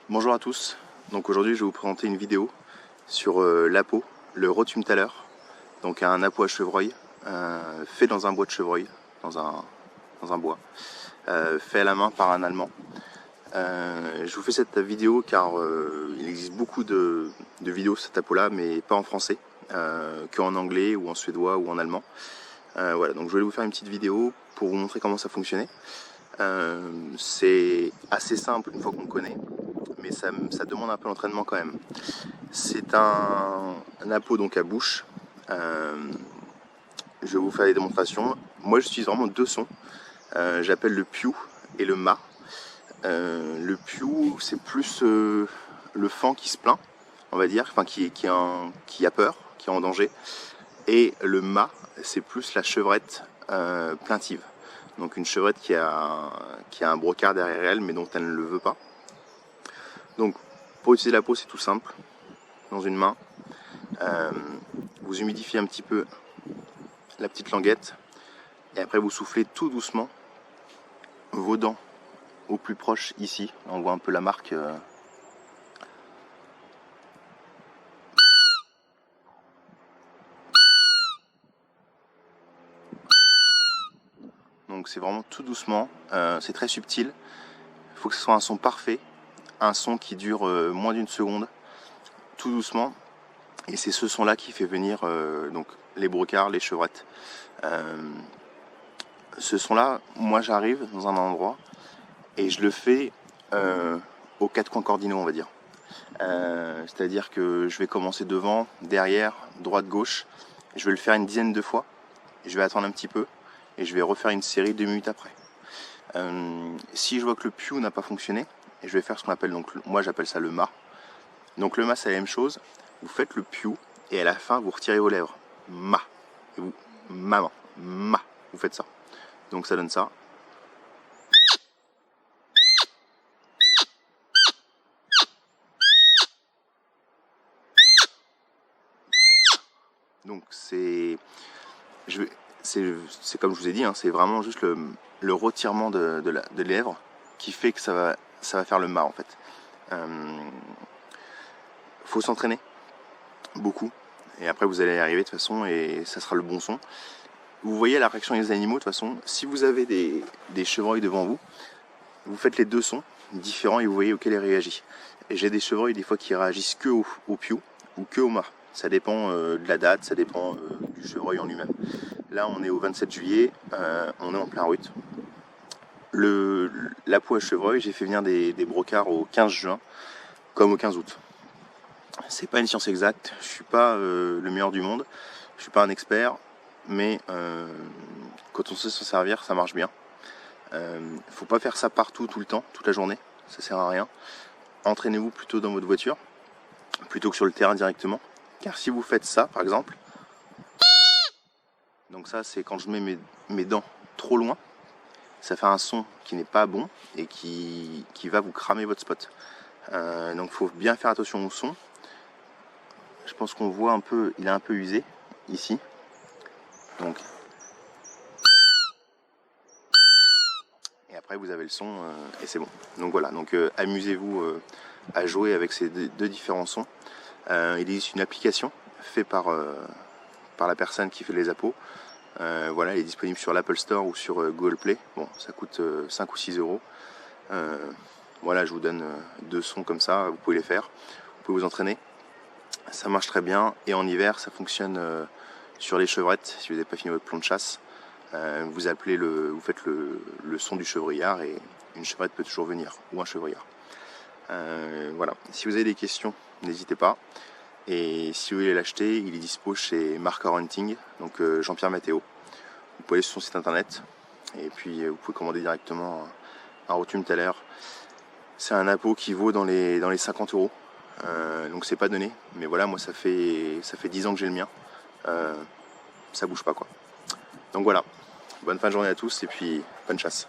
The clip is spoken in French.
Bonjour à tous, donc aujourd'hui je vais vous présenter une vidéo sur l'Apo, le Rottumtaler, donc un Apo à chevreuil, fait dans un bois de chevreuil, dans un bois, fait à la main par un Allemand. Je vous fais cette vidéo car il existe beaucoup de vidéos sur cet Apo là, mais pas en français, qu'en anglais ou en suédois ou en allemand. Voilà, donc je voulais vous faire une petite vidéo pour vous montrer comment ça fonctionnait. C'est assez simple une fois qu'on le connaît, mais ça demande un peu d'entraînement quand même. C'est un Apo donc à bouche. Je vais vous faire des démonstrations. Moi j'utilise vraiment deux sons. J'appelle le Pew et le Ma. Le Pew c'est plus le fan qui se plaint, on va dire, enfin qui a peur, qui est en danger. Et le Ma c'est plus la chevrette plaintive. Donc une chevrette qui a un brocard derrière elle mais dont elle ne le veut pas. Donc pour utiliser l'Apo c'est tout simple. Dans une main, vous humidifiez un petit peu la petite languette et après vous soufflez tout doucement vos dents au plus proche ici. On voit un peu la marque. Donc c'est vraiment tout doucement, c'est très subtil. Il faut que ce soit un son parfait, un son qui dure moins d'une seconde, tout doucement. Et c'est ce son là qui fait venir donc les brocards, les chevrettes. Ce son là, moi j'arrive dans un endroit et je le fais aux quatre coins cardinaux, on va dire. C'est-à-dire que je vais commencer devant, derrière, droite, gauche. Je vais le faire une dizaine de fois. Je vais attendre un petit peu et je vais refaire une série 2 minutes après. Si je vois que le Pew n'a pas fonctionné, je vais faire ce qu'on appelle, donc moi j'appelle ça le Ma. Donc le Ma c'est la même chose. Vous faites le Pew et à la fin vous retirez vos lèvres. Ma. Et vous, maman, Ma. Vous faites ça. Donc ça donne ça. Donc c'est comme je vous ai dit, hein, c'est vraiment juste le retirement de lèvres qui fait que ça va faire le Ma en fait. Faut s'entraîner beaucoup et après vous allez y arriver de toute façon et ça sera le bon son. Vous voyez la réaction des animaux de toute façon. Si vous avez des chevreuils devant vous, vous faites les deux sons différents et vous voyez auquel il réagit. Et j'ai des chevreuils des fois qui réagissent que au Pew ou que au Ma. Ça dépend de la date, ça dépend du chevreuil en lui-même. Là on est au 27 juillet, on est en plein rut. L'Apo à chevreuil, j'ai fait venir des brocards au 15 juin comme au 15 août. C'est pas une science exacte, je suis pas le meilleur du monde, je suis pas un expert, mais quand on sait s'en servir, ça marche bien. Faut pas faire ça partout, tout le temps, toute la journée, ça sert à rien. Entraînez-vous plutôt dans votre voiture, plutôt que sur le terrain directement. Car si vous faites ça, par exemple, donc ça c'est quand je mets mes dents trop loin, ça fait un son qui n'est pas bon et qui va vous cramer votre spot. Donc il faut bien faire attention au son. Je pense qu'on voit un peu, il est un peu usé ici. Donc, et après vous avez le son et c'est bon. Donc voilà, donc amusez-vous à jouer avec ces deux différents sons. Il existe une application faite par la personne qui fait les Apos. Voilà, elle est disponible sur l'Apple Store ou sur Google Play. Bon, ça coûte 5 ou 6 euros. Voilà, je vous donne deux sons comme ça, vous pouvez les faire. Vous pouvez vous entraîner. Ça marche très bien et en hiver ça fonctionne sur les chevrettes. Si vous n'avez pas fini votre plan de chasse, vous faites le son du chevreuillard et une chevrette peut toujours venir, ou un chevreuillard. Voilà, si vous avez des questions, n'hésitez pas. Et si vous voulez l'acheter, il est dispo chez Marker Hunting, donc Jean-Pierre Mathéo. Vous pouvez aller sur son site internet et puis vous pouvez commander directement un Rottumtaler. C'est un Apo qui vaut dans les 50 euros. Donc c'est pas donné, mais voilà, moi ça fait 10 ans que j'ai le mien, ça bouge pas quoi. Donc voilà, bonne fin de journée à tous et puis bonne chasse.